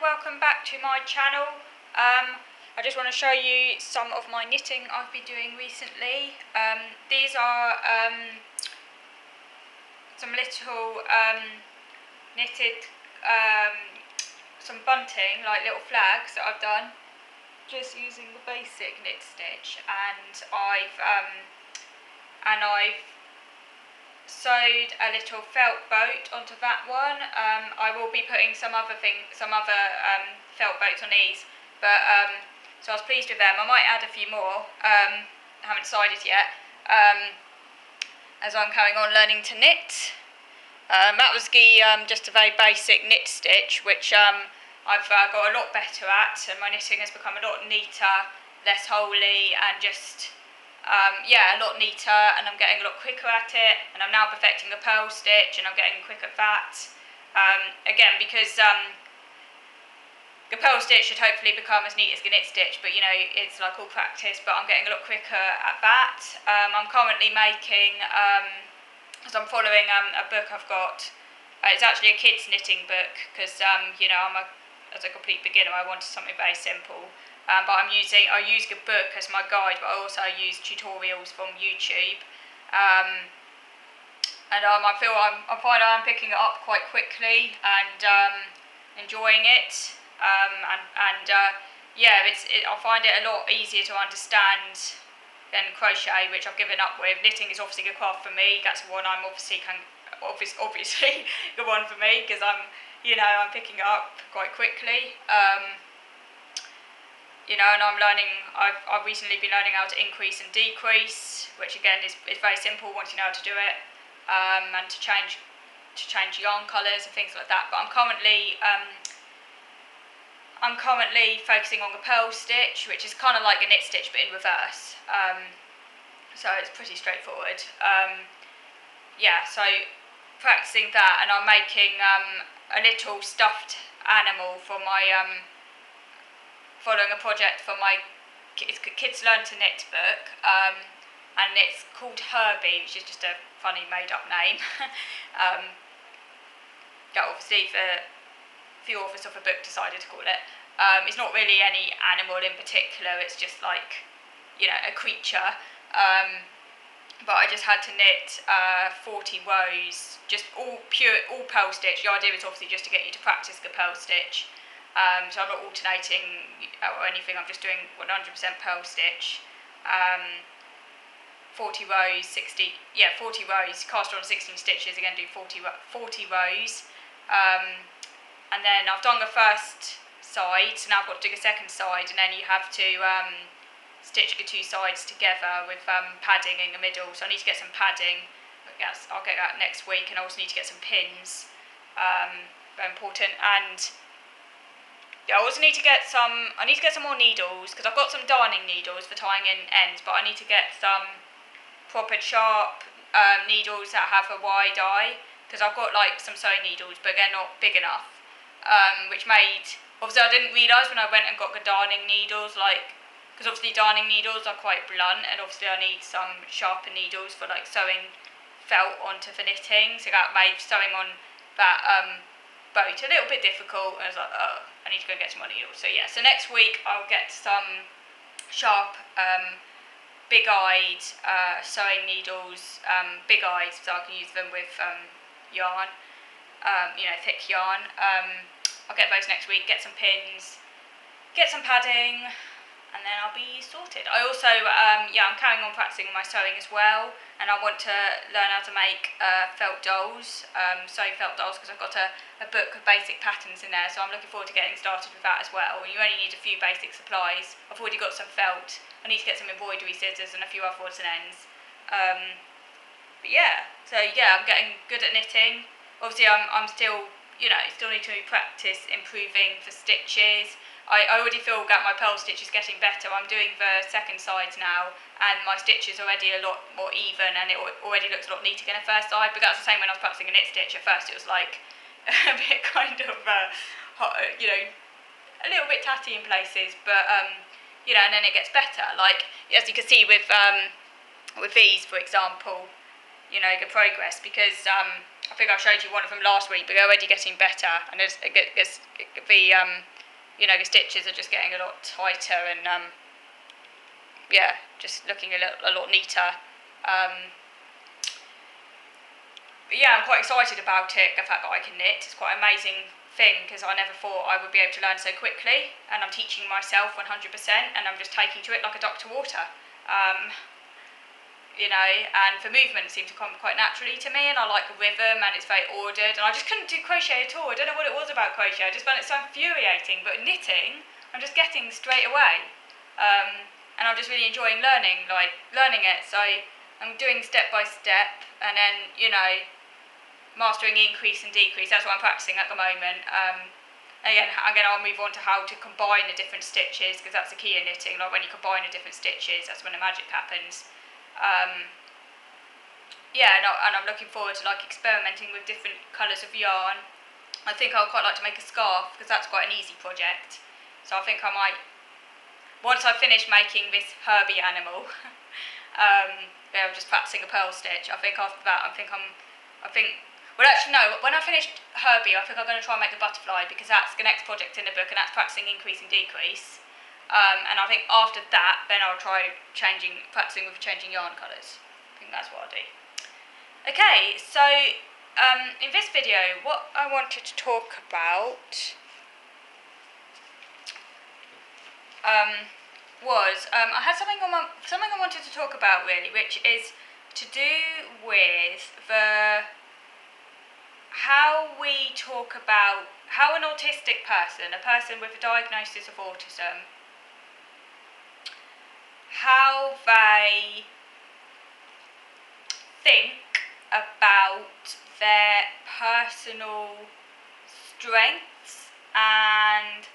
welcome back to my channel. I just want to show you some of my knitting I've been doing recently. These are some little knitted, some bunting, like little flags that I've done, just using the basic knit stitch, and I've sewed a little felt boat onto that one. I will be putting some other felt boats on these, but so I was pleased with them. I might add a few more. I haven't decided yet, as I'm carrying on learning to knit. That was just a very basic knit stitch, which I've got a lot better at, and my knitting has become a lot neater, less holey, and just a lot neater, and I'm getting a lot quicker at it, and I'm now perfecting the purl stitch, and I'm getting quick at that. Again, because the purl stitch should hopefully become as neat as the knit stitch, but you know, it's like all practice, but I'm getting a lot quicker at that. I'm currently making, as I'm following a book I've got, it's actually a kids knitting book, because you know, as a complete beginner, I wanted something very simple. But I use the book as my guide, but I also use tutorials from YouTube. And I feel I'm finding I'm picking it up quite quickly and enjoying it. I find it a lot easier to understand than crochet, which I've given up with. Knitting is obviously a craft for me. That's the one I'm obviously the one for me, because I'm picking it up quite quickly. And I'm learning. I've recently been learning how to increase and decrease, which again is very simple once you know how to do it, and to change yarn colours and things like that. But I'm currently focusing on the purl stitch, which is kind of like a knit stitch but in reverse. So it's pretty straightforward. So practicing that, and I'm making a little stuffed animal for my following a project for my Kids Learn to Knit book, and it's called Herbie, which is just a funny made-up name. That obviously the few authors of the book decided to call it. It's not really any animal in particular, it's just like, a creature. But I just had to knit 40 rows, just all purl stitch. The idea is obviously just to get you to practice the purl stitch. So I'm not alternating or anything, I'm just doing 100% purl stitch. 40 rows, 40 rows, cast on 16 stitches, again do 40 rows. And then I've done the first side, so now I've got to do the second side, and then you have to stitch the two sides together with padding in the middle. So I need to get some padding. I'll get that next week, and I also need to get some pins, very important. And I also need to get some more needles, because I've got some darning needles for tying in ends, but I need to get some proper sharp needles that have a wide eye, because I've got like some sewing needles, but they're not big enough, which made, obviously I didn't realise when I went and got the darning needles, because obviously darning needles are quite blunt, and obviously I need some sharper needles for like sewing felt onto the knitting, so that made sewing on that boat a little bit difficult. I was like, oh, I need to go get some more needles. So yeah, so next week I'll get some sharp, big-eyed sewing needles, big-eyed, so I can use them with yarn, thick yarn. I'll get those next week, get some pins, get some padding, and then I'll be sorted. I also, I'm carrying on practicing my sewing as well, and I want to learn how to make felt dolls, sew felt dolls, because I've got a book of basic patterns in there, so I'm looking forward to getting started with that as well. You only need a few basic supplies. I've already got some felt. I need to get some embroidery scissors and a few other odds and ends. I'm getting good at knitting. Obviously, I'm still, still need to practice improving the stitches. I already feel that my purl stitch is getting better. I'm doing the second sides now, and my stitch is already a lot more even, and it already looks a lot neater than the first side. But that's the same when I was practicing a knit stitch. At first it was like a bit kind of, a little bit tatty in places, but and then it gets better. Like, as you can see with these, for example, the progress, because I think I showed you one of them last week, but they're already getting better, and the you know, the stitches are just getting a lot tighter and just looking a lot neater. But yeah, I'm quite excited about it, the fact that I can knit. It's quite an amazing thing because I never thought I would be able to learn so quickly, and I'm teaching myself 100%, and I'm just taking to it like a duck to water. You know, and for movement it seemed to come quite naturally to me, and I like the rhythm, and it's very ordered, and I just couldn't do crochet at all. I don't know what it was about crochet, I just found it so infuriating, but knitting, I'm just getting straight away. And I'm just really enjoying learning it, so I'm doing step by step, and then, you know, mastering increase and decrease, that's what I'm practicing at the moment. Again, I'll move on to how to combine the different stitches, because that's the key in knitting, like when you combine the different stitches, that's when the magic happens. And I'm looking forward to like experimenting with different colours of yarn. I think I would quite like to make a scarf, because that's quite an easy project. So I think I might, once I finish making this Herbie animal, I'm just practicing a purl stitch. I think after that, well, actually, no. When I finished Herbie, I think I'm going to try and make the butterfly, because that's the next project in the book, and that's practicing increase and decrease. And I think after that, then I'll try practicing with changing yarn colours. I think that's what I'll do. Okay, so in this video, what I wanted to talk about was I had something I wanted to talk about really, which is to do with how we talk about how an autistic person, a person with a diagnosis of autism, how they think about their personal strengths and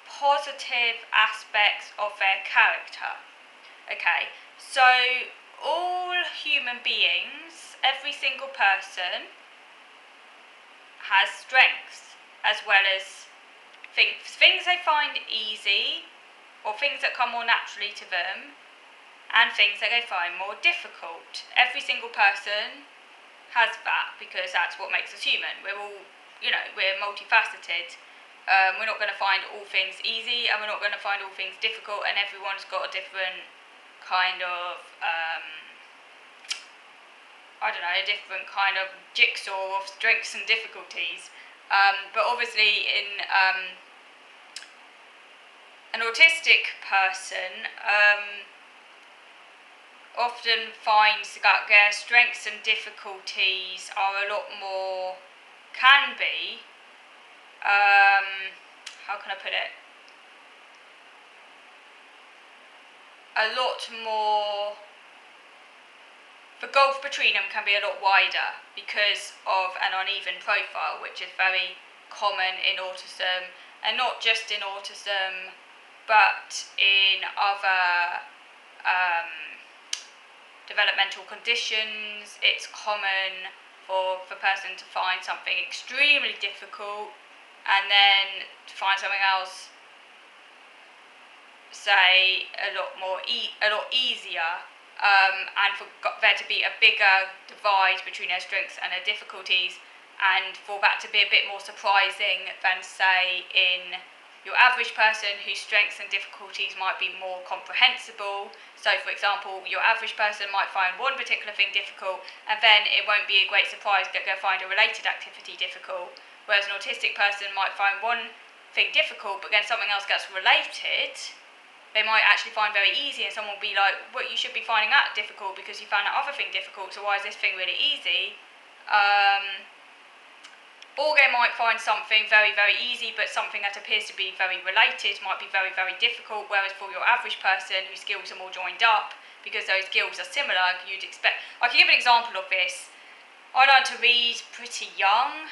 positive aspects of their character. Okay, so all human beings, every single person, has strengths as well as things they find easy or things that come more naturally to them, and things that they find more difficult. Every single person has that, because that's what makes us human. We're all, we're multifaceted. We're not going to find all things easy, and we're not going to find all things difficult, and everyone's got a different kind of a different kind of jigsaw of strengths and difficulties. But obviously in an autistic person often finds that their strengths and difficulties are a lot more, can be, how can I put it? A lot more, the gulf between them can be a lot wider because of an uneven profile, which is very common in autism, and not just in autism, but in other developmental conditions. It's common for the person to find something extremely difficult and then to find something else, say, a lot easier. And for there to be a bigger divide between their strengths and their difficulties, and for that to be a bit more surprising than, say, in your average person whose strengths and difficulties might be more comprehensible. So, for example, your average person might find one particular thing difficult, and then it won't be a great surprise that they'll find a related activity difficult, whereas an autistic person might find one thing difficult, but then something else gets related. They might actually find very easy, and someone will be like, well, you should be finding that difficult because you found that other thing difficult, so why is this thing really easy? Or they might find something very, very easy, but something that appears to be very related might be very, very difficult, whereas for your average person whose skills are more joined up, because those skills are similar, you'd expect... I can give an example of this. I learned to read pretty young,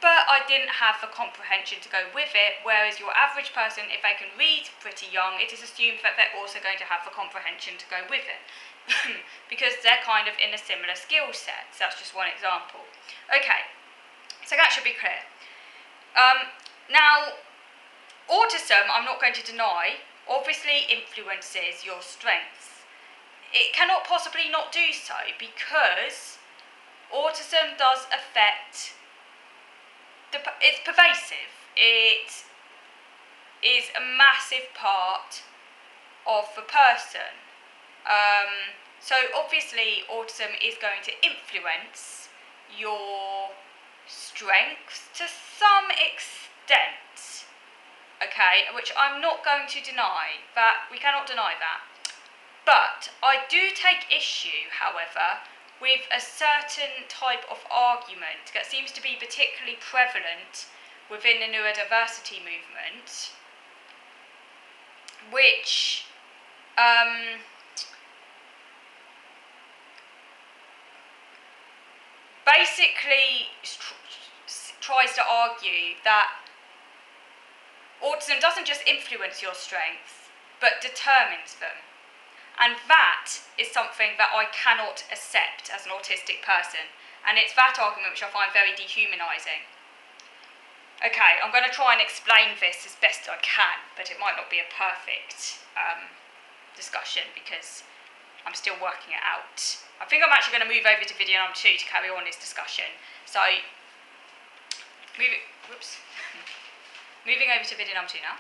but I didn't have the comprehension to go with it, whereas your average person, if they can read pretty young, it is assumed that they're also going to have the comprehension to go with it, because they're kind of in a similar skill set. So that's just one example. Okay, so that should be clear. Now, autism, I'm not going to deny, obviously influences your strengths. It cannot possibly not do so, because autism does affect... it's pervasive. is a massive part of the person. So obviously autism is going to influence your strengths to some extent, okay, which I'm not going to deny, that we cannot deny that. But I do take issue, however, with a certain type of argument that seems to be particularly prevalent within the neurodiversity movement, which basically tries to argue that autism doesn't just influence your strengths, but determines them. And that is something that I cannot accept as an autistic person. And it's that argument which I find very dehumanising. Okay, I'm going to try and explain this as best I can, but it might not be a perfect discussion because I'm still working it out. I think I'm actually going to move over to video number 2 to carry on this discussion. So, moving over to video number 2 now.